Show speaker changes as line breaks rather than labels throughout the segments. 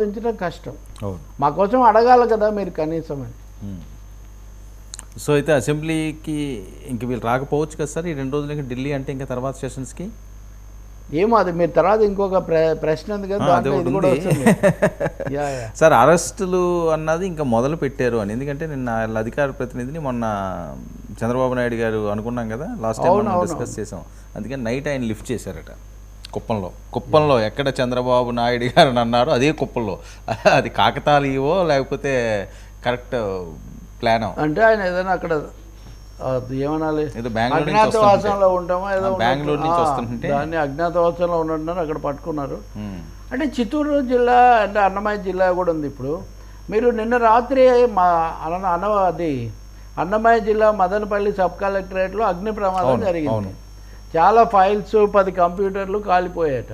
పెంచడం కష్టం. మా కోసం అడగాలి కదా మీరు కనీసం అని.
సో అయితే అసెంబ్లీకి ఇంక వీళ్ళు రాకపోవచ్చు కదా సార్ ఈ 2 రోజులకి ఢిల్లీ అంటే ఇంకా తర్వాత సెషన్స్కి
ఏమో అది మీరు తర్వాత ఇంకొక ప్రశ్న ఉంది కదా ఇది కూడా వస్తుంది.
సార్ అరెస్టులు అన్నది ఇంకా మొదలు పెట్టారు అని, ఎందుకంటే నిన్న అధికార ప్రతినిధిని మొన్న చంద్రబాబు నాయుడు గారు అనుకున్నాం కదా లాస్ట్ టైం మనం డిస్కస్ చేసాం, అందుకని నైట్ ఆయన లిఫ్ట్ చేశారట కుప్పంలో ఎక్కడ చంద్రబాబు నాయుడు గారు అన్నారు అదే కుప్పంలో. అది కాకతాళీయో లేకపోతే కరెక్ట్ ప్లాన్
అంటే ఆయన ఏదైనా అక్కడ ఏమనాలి అజ్ఞాతవాసంలో ఉంటామో ఏదో
బెంగళూరు నుంచి వస్తుంటే
దాన్ని అజ్ఞాతవాసంలో ఉన్నట్టున్నారు అక్కడ పట్టుకున్నారు. అంటే చిత్తూరు జిల్లా అంటే అన్నమయ్య జిల్లా కూడా ఉంది. ఇప్పుడు మీరు నిన్న రాత్రి మా అది అన్నమయ్య జిల్లా మదనపల్లి సబ్ కలెక్టరేట్లో అగ్ని ప్రమాదం జరిగింది. చాలా ఫైల్స్ 10 కంప్యూటర్లు కాలిపోయాట.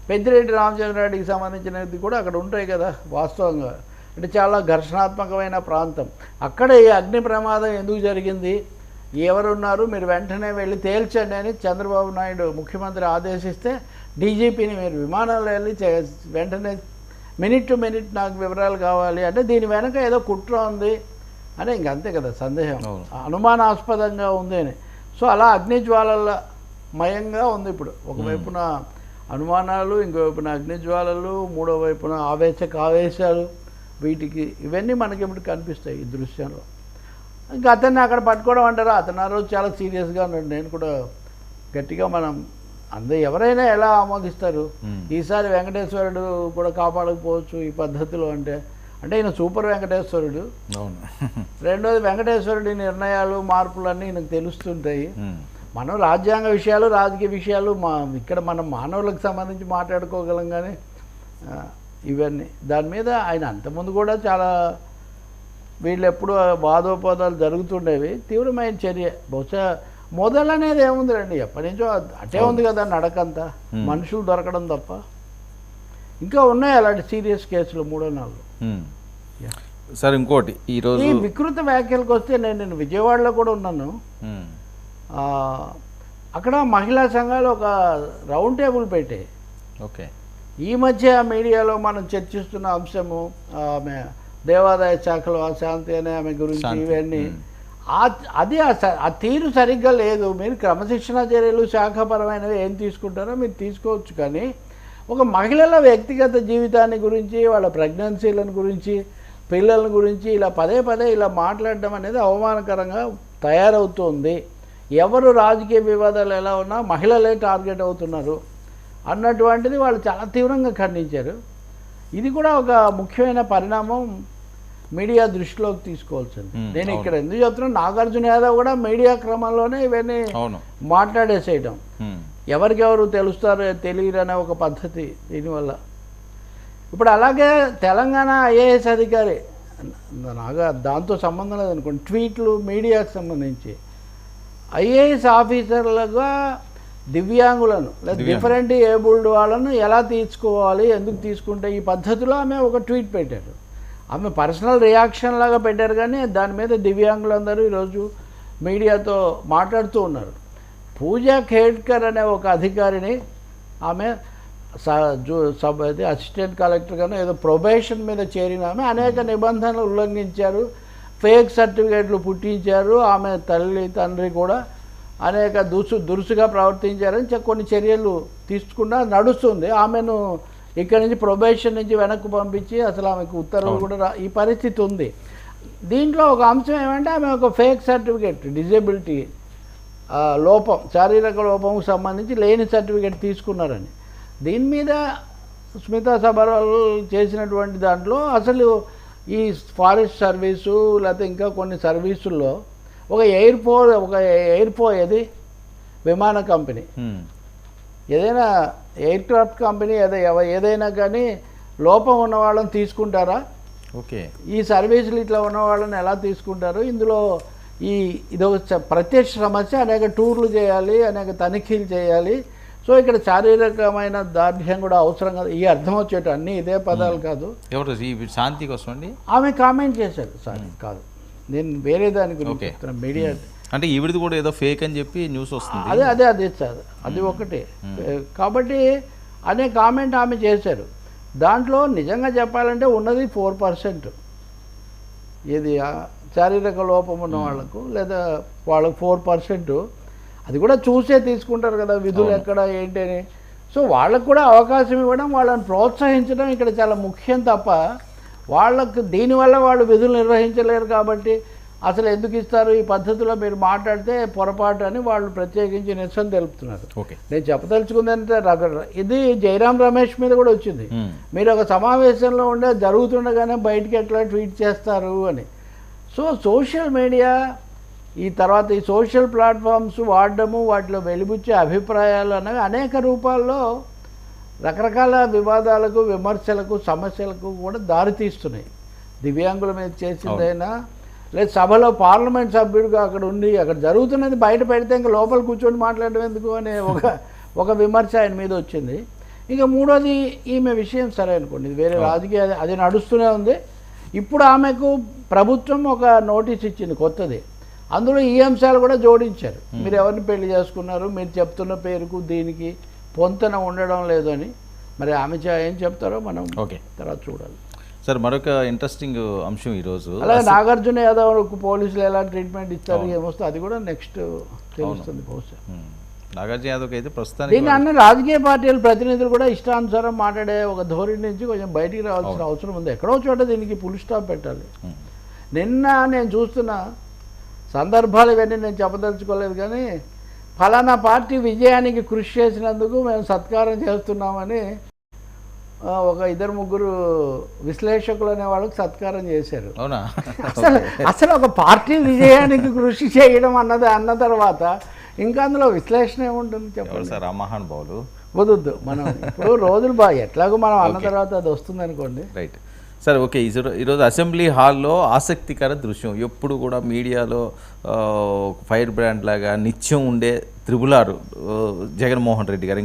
పెద్దిరెడ్డి రామచంద్రారెడ్డికి సంబంధించినది కూడా అక్కడ ఉంటాయి కదా వాస్తవంగా. అంటే చాలా ఘర్షణాత్మకమైన ప్రాంతం. అక్కడ ఈ అగ్ని ప్రమాదం ఎందుకు జరిగింది, ఎవరున్నారు, మీరు వెంటనే వెళ్ళి తేల్చండి అని చంద్రబాబు నాయుడు ముఖ్యమంత్రి ఆదేశిస్తే డీజీపీని మీరు విమానంలో వెళ్ళి వెంటనే మినిట్ టు మినిట్ నాకు వివరాలు కావాలి అంటే దీని వెనక ఏదో కుట్ర ఉంది అని ఇంకంతే కదా సందేహం, అనుమానాస్పదంగా ఉంది అని. సో అలా అగ్నిజ్వాలల మయంగా ఉంది ఇప్పుడు. ఒకవైపున అనుమానాలు, ఇంకోవైపున అగ్నిజ్వాలలు, మూడో వైపున ఆవేశాలు, వీటికి ఇవన్నీ మనకి ఇప్పుడు కనిపిస్తాయి ఈ దృశ్యంలో. ఇంకా అతన్ని అక్కడ పట్టుకోవడం అంటారా, అతను ఆ రోజు చాలా సీరియస్గా ఉన్నాడు. నేను కూడా గట్టిగా మనం ఎవరైనా ఎలా ఆమోదిస్తారు, ఈసారి వెంకటేశ్వరుడు కూడా కాపాడకపోవచ్చు ఈ పద్ధతిలో అంటే ఈయన సూపర్ వెంకటేశ్వరుడు. రెండోది వెంకటేశ్వరుడి నిర్ణయాలు మార్పులు అన్నీ ఈయనకు తెలుస్తుంటాయి. మనం రాజ్యాంగ విషయాలు రాజకీయ విషయాలు ఇక్కడ మనం మానవులకు సంబంధించి మాట్లాడుకోగలం, కానీ ఇవన్నీ దాని మీద ఆయన అంతకుముందు కూడా చాలా వీళ్ళు ఎప్పుడు వాదోపవాదాలు జరుగుతుండేవి. తీవ్రమైన చర్య బహుశా మొదలనేది ఏముంది రండి, ఎప్పటి నుంచో అటే ఉంది కదా నడకంతా, మనుషులు దొరకడం తప్ప. ఇంకా ఉన్నాయి అలాంటి సీరియస్ కేసులు 3-4.
సార్ ఇంకోటి ఈరోజు
ఈ వికృత వ్యాఖ్యలకు వస్తే నేను విజయవాడలో కూడా ఉన్నాను. అక్కడ మహిళా సంఘాలు ఒక రౌండ్ టేబుల్ పెట్టాయి.
ఓకే,
ఈ మధ్య మీడియాలో మనం చర్చిస్తున్న అంశము ఆమె దేవాదాయ శాఖలో అశాంతి అనే ఆమె గురించి ఇవన్నీ అది ఆ తీరు సరిగ్గా లేదు. మీరు క్రమశిక్షణ చర్యలు శాఖాపరమైనవి ఏం తీసుకుంటారో మీరు తీసుకోవచ్చు, కానీ ఒక మహిళల వ్యక్తిగత జీవితాన్ని గురించి, వాళ్ళ ప్రెగ్నెన్సీలను గురించి, పిల్లల గురించి ఇలా పదే ఇలా మాట్లాడడం అనేది అవమానకరంగా తయారవుతుంది. ఎవరు రాజకీయ వివాదాలు ఎలా ఉన్నా మహిళలే టార్గెట్ అవుతున్నారు అన్నటువంటిది వాళ్ళు చాలా తీవ్రంగా ఖండించారు. ఇది కూడా ఒక ముఖ్యమైన పరిణామం మీడియా దృష్టిలోకి తీసుకోవాల్సింది. నేను ఇక్కడ ఎందుకు చెప్తున్నా, నాగార్జున యాదవ్ కూడా మీడియా క్రమంలోనే ఇవన్నీ మాట్లాడేసేయటం, ఎవరికెవరు తెలుస్తారో తెలియరనే ఒక పద్ధతి దీనివల్ల. ఇప్పుడు అలాగే తెలంగాణ ఐఏఎస్ అధికారి దాంతో సంబంధం లేదనుకోండి, ట్వీట్లు మీడియాకు సంబంధించి ఐఏఎస్ ఆఫీసర్లుగా దివ్యాంగులను లేదా డిఫరెంట్ ఏబుల్డ్ వాళ్ళను ఎలా తీసుకోవాలి, ఎందుకు తీసుకుంటే ఈ పద్ధతిలో ఆమె ఒక ట్వీట్ పెట్టారు. ఆమె పర్సనల్ రియాక్షన్ లాగా పెట్టారు, కానీ దాని మీద దివ్యాంగులందరూ ఈరోజు మీడియాతో మాట్లాడుతూ ఉన్నారు. పూజా ఖేడ్కర్ అనే ఒక అధికారిని ఆమె అసిస్టెంట్ కలెక్టర్గాను ఏదో ప్రొబేషన్ మీద చేరిన ఆమె అనేక నిబంధనలు ఉల్లంఘించారు, ఫేక్ సర్టిఫికేట్లు పుట్టించారు, ఆమె తల్లి తండ్రి కూడా అనేక దురుసుగా ప్రవర్తించారని కొన్ని చర్యలు తీసుకున్నా నడుస్తుంది. ఆమెను ఇక్కడి నుంచి ప్రొబేషన్ నుంచి వెనక్కి పంపించి అసలు ఆమెకు ఉత్తర్వులు కూడా ఈ పరిస్థితి ఉంది. దీంట్లో ఒక అంశం ఏమంటే ఆమె ఒక ఫేక్ సర్టిఫికేట్, డిజేబిలిటీ లోపం, శారీరక లోపంకు సంబంధించి లేని సర్టిఫికేట్ తీసుకున్నారని. దీని మీద స్మితా సబర్వాల్ చేసినటువంటి దాంట్లో అసలు ఈ ఫారెస్ట్ సర్వీసు లేకపోతే ఇంకా కొన్ని సర్వీసుల్లో ఒక ఏది విమాన కంపెనీ ఏదైనా ఎయిర్ క్రాఫ్ట్ కంపెనీ ఏదైనా కానీ లోపం ఉన్న వాళ్ళని తీసుకుంటారా?
ఓకే,
ఈ సర్వీసులు ఇట్లా ఉన్న వాళ్ళని ఎలా తీసుకుంటారు? ఇందులో ఇదొక ప్రత్యక్ష సమస్య, అనేక టూర్లు చేయాలి, అనేక తనిఖీలు చేయాలి. సో ఇక్కడ శారీరకమైన దార్ఢ్యం కూడా అవసరం కదా, ఈ అర్థం వచ్చేట అన్నీ ఇదే పదాలు కాదు.
ఎవరు శాంతి కోసం అండి
ఆమె కామెంట్ చేశారు. సారీ కాదు, నేను వేరే దాని గురించి చెప్తున్నాను. మీడియా
అంటే ఈవిడిది కూడా ఏదో ఫేక్ అని చెప్పి న్యూస్ వస్తుంది.
అదే సార్, అది ఒకటి. కాబట్టి అనే కామెంట్ ఆమె చేశారు. దాంట్లో నిజంగా చెప్పాలంటే ఉన్నది 4%. ఇది శారీరక లోపం ఉన్న వాళ్ళకు లేదా వాళ్ళకు 4%. అది కూడా చూసే తీసుకుంటారు కదా విధులు ఎక్కడ ఏంటి అని. సో వాళ్ళకు కూడా అవకాశం ఇవ్వడం, వాళ్ళని ప్రోత్సహించడం ఇక్కడ చాలా ముఖ్యం తప్ప వాళ్ళకు దీనివల్ల వాళ్ళు విధులు నిర్వహించలేరు కాబట్టి అసలు ఎందుకు ఇస్తారు ఈ పద్ధతిలో మీరు మాట్లాడితే పొరపాటు అని వాళ్ళు ప్రత్యేకించి నిరసన తెలుపుతున్నారు. నేను చెప్పదలుచుకుందంటే ఇది జయరాం రమేష్ మీద కూడా వచ్చింది. మీరు ఒక సమావేశంలో ఉండే జరుగుతుండగానే బయటికి ఎట్లా ట్వీట్ చేస్తారు అని. సో సోషల్ మీడియా ఈ తర్వాత ఈ సోషల్ ప్లాట్ఫామ్స్ వాడడము, వాటిలో వెలిబుచ్చే అభిప్రాయాలు అనేవి అనేక రూపాల్లో రకరకాల వివాదాలకు, విమర్శలకు, సమస్యలకు కూడా దారితీస్తున్నాయి. దివ్యాంగుల మీద చేసిందైనా లేదు సభలో పార్లమెంట్ సభ్యుడిగా అక్కడ ఉండి అక్కడ జరుగుతున్నది బయట పెడితే ఇంకా లోపల కూర్చొని మాట్లాడడం ఎందుకు అనే ఒక విమర్శ ఆయన మీద వచ్చింది. ఇక మూడోది ఈమె విషయం సరే అనుకోండి, ఇది వేరే రాజకీయ అది నడుస్తూనే ఉంది. ఇప్పుడు ఆమెకు ప్రభుత్వం ఒక నోటీస్ ఇచ్చింది కొత్తది. అందులో ఈ అంశాలు కూడా జోడించారు. మీరు ఎవరిని పెళ్లి చేసుకున్నారు, మీరు చెప్తున్న పేరుకు దీనికి పొంతన ఉండడం లేదు అని. మరి ఆమె ఏం చెప్తారో మనం తర్వాత చూడాలి.
సార్ మరొక ఇంట్రెస్టింగ్ అంశం ఈరోజు,
అలాగే నాగార్జున యాదవ్ పోలీసులు ఎలా ట్రీట్మెంట్ ఇస్తారు ఏమొస్తుంది అది కూడా నెక్స్ట్ తెలుస్తుంది బహుశా.
నాగార్జున యాదవ్కి అయితే ప్రస్తుతానికి
దీన్ని అన్న రాజకీయ పార్టీల ప్రతినిధులు కూడా ఇష్టానుసారం మాట్లాడే ఒక ధోరణి నుంచి కొంచెం బయటికి రావాల్సిన అవసరం ఉంది. ఎక్కడో చోట దీనికి ఫుల్ స్టాప్ పెట్టాలి. నిన్న నేను చూస్తున్న సందర్భాలు ఇవన్నీ నేను చెప్పదలుచుకోలేదు కానీ ఫలానా పార్టీ విజయానికి కృషి చేసినందుకు మేము సత్కారం చేస్తున్నామని ఒక 2-3 విశ్లేషకులు అనే వాళ్ళకి సత్కారం చేశారు.
అవునా?
అసలు ఒక పార్టీ విజయానికి కృషి చేయడం అన్న తర్వాత ఇంకా అందులో విశ్లేషణ ఏముంటుంది చెప్పండి
సార్. ఆ మహానుభావులు
వద్దు మనం ఇప్పుడు రోజులు బాగా ఎట్లాగో మనం అన్న తర్వాత అది వస్తుంది అనుకోండి.
Right sir. ఓకే, ఈరోజు అసెంబ్లీ హాల్లో ఆసక్తికర దృశ్యం. ఎప్పుడు కూడా మీడియాలో ఫైర్ బ్రాండ్ లాగా నిత్యం ఉండే 666 జగన్మోహన్ రెడ్డి గారు